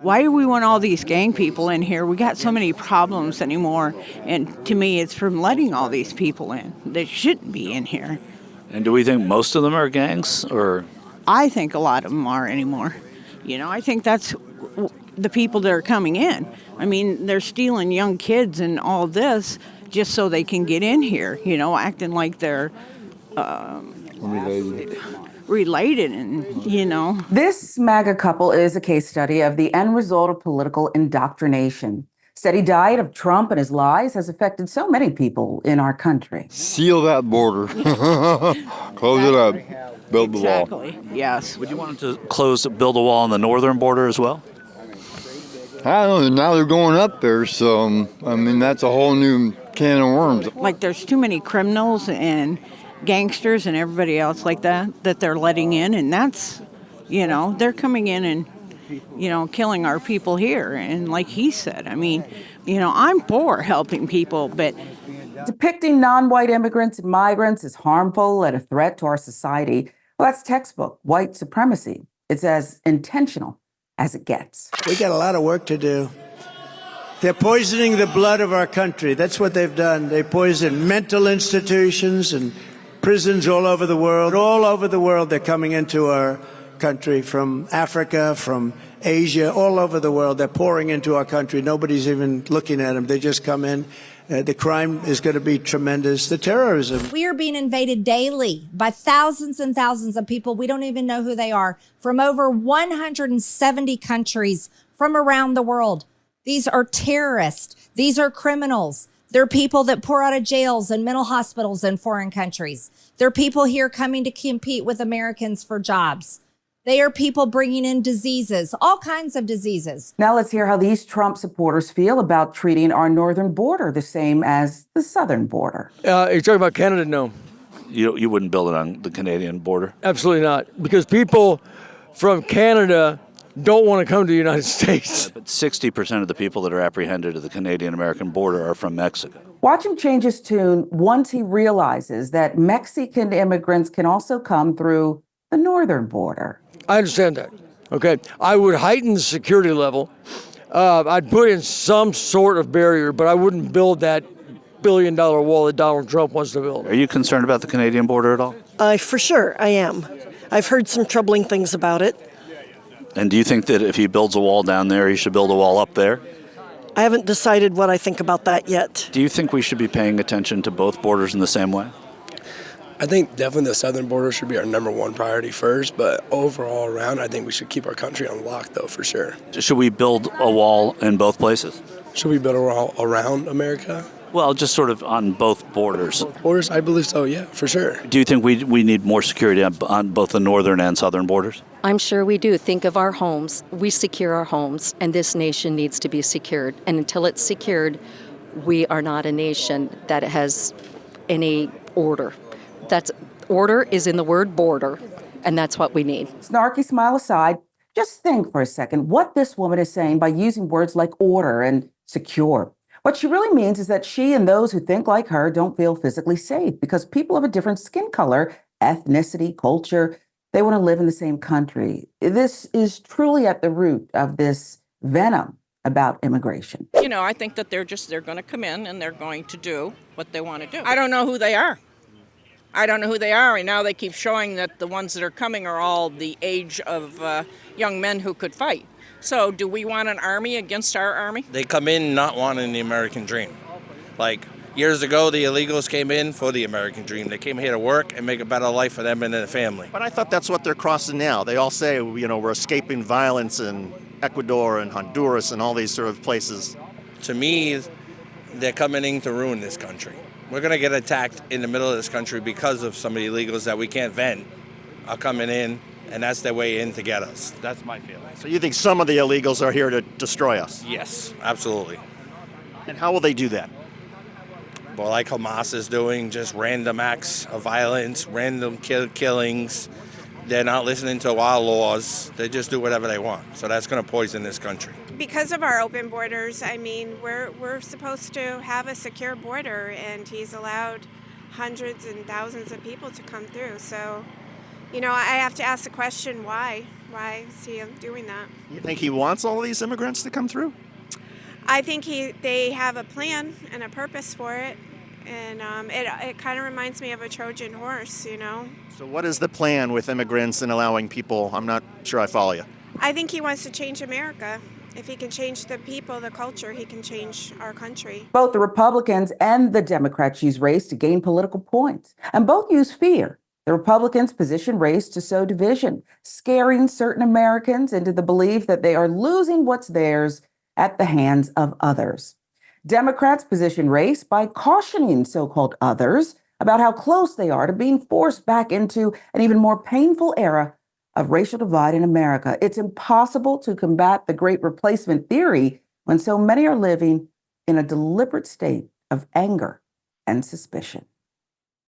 Why do we want all these gang people in here? We got so many problems anymore. And to me, it's from letting all these people in that shouldn't be in here. And do we think most of them are gangs, or? I think a lot of them are anymore. I think that's the people that are coming in. I mean, they're stealing young kids and all this just so they can get in here, acting like they're related and. This MAGA couple is a case study of the end result of political indoctrination. Steady diet of Trump and his lies has affected so many people in our country. Seal that border. Close it up. Build the wall. Exactly, yes. Would you want them to build a wall on the northern border as well? I don't know. Now they're going up there, so, that's a whole new can of worms. Like there's too many criminals and gangsters and everybody else like that they're letting in, and that's, they're coming in and, killing our people here. And like he said, I'm for helping people, but Depicting non-white immigrants and migrants as harmful and a threat to our society, well, that's textbook white supremacy. It's as intentional as it gets. We got a lot of work to do. They're poisoning the blood of our country. That's what they've done. They poison mental institutions and prisons all over the world. All over the world, they're coming into our country from Africa, from Asia, all over the world. They're pouring into our country. Nobody's even looking at them. They just come in. The crime is going to be tremendous. The terrorism. We are being invaded daily by thousands and thousands of people. We don't even know who they are, from over 170 countries from around the world. These are terrorists. These are criminals. They're people that pour out of jails and mental hospitals in foreign countries. They're people here coming to compete with Americans for jobs. They are people bringing in diseases, all kinds of diseases. Now let's hear how these Trump supporters feel about treating our northern border the same as the southern border. You're talking about Canada? No. You wouldn't build it on the Canadian border? Absolutely not. Because people from Canada don't want to come to the United States. But 60% of the people that are apprehended at the Canadian-American border are from Mexico. Watch him change his tune once he realizes that Mexican immigrants can also come through the northern border. I understand that. Okay. I would heighten the security level. I'd put in some sort of barrier, but I wouldn't build that billion-dollar wall that Donald Trump wants to build. Are you concerned about the Canadian border at all? For sure, I am. I've heard some troubling things about it. And do you think that if he builds a wall down there, he should build a wall up there? I haven't decided what I think about that yet. Do you think we should be paying attention to both borders in the same way? I think definitely the southern border should be our number one priority first, but overall around, I think we should keep our country on lock, though, for sure. Should we build a wall in both places? Should we build a wall around America? Well, just sort of on both borders. Both borders? I believe so, yeah, for sure. Do you think we need more security on both the northern and southern borders? I'm sure we do. Think of our homes. We secure our homes, and this nation needs to be secured. And until it's secured, we are not a nation that has any order. Order is in the word border, and that's what we need. Snarky smile aside, just think for a second what this woman is saying by using words like order and secure. What she really means is that she and those who think like her don't feel physically safe because people of a different skin color, ethnicity, culture, they want to live in the same country. This is truly at the root of this venom about immigration. I think that they're going to come in and they're going to do what they want to do. I don't know who they are. And now they keep showing that the ones that are coming are all the age of young men who could fight. So do we want an army against our army? They come in not wanting the American dream. Like years ago, the illegals came in for the American dream. They came here to work and make a better life for them and their family. But I thought that's what they're crossing now. They all say, we're escaping violence in Ecuador and Honduras and all these sort of places. To me, they're coming in to ruin this country. We're going to get attacked in the middle of this country because of some of the illegals that we can't vent are coming in, and that's their way in to get us. That's my feeling. So you think some of the illegals are here to destroy us? Yes, absolutely. And how will they do that? Well, like Hamas is doing, just random acts of violence, random killings. They're not listening to our laws. They just do whatever they want. So that's going to poison this country. Because of our open borders, we're supposed to have a secure border, and he's allowed hundreds and thousands of people to come through. So, I have to ask the question, why? Why is he doing that? You think he wants all these immigrants to come through? I think they have a plan and a purpose for it. And it kind of reminds me of a Trojan horse, you know. So what is the plan with immigrants and allowing people? I'm not sure I follow you. I think he wants to change America. If he can change the people, the culture, he can change our country. Both the Republicans and the Democrats use race to gain political points, and both use fear. The Republicans position race to sow division, scaring certain Americans into the belief that they are losing what's theirs at the hands of others. Democrats position race by cautioning so-called others about how close they are to being forced back into an even more painful era of racial divide in America. It's impossible to combat the great replacement theory when so many are living in a deliberate state of anger and suspicion.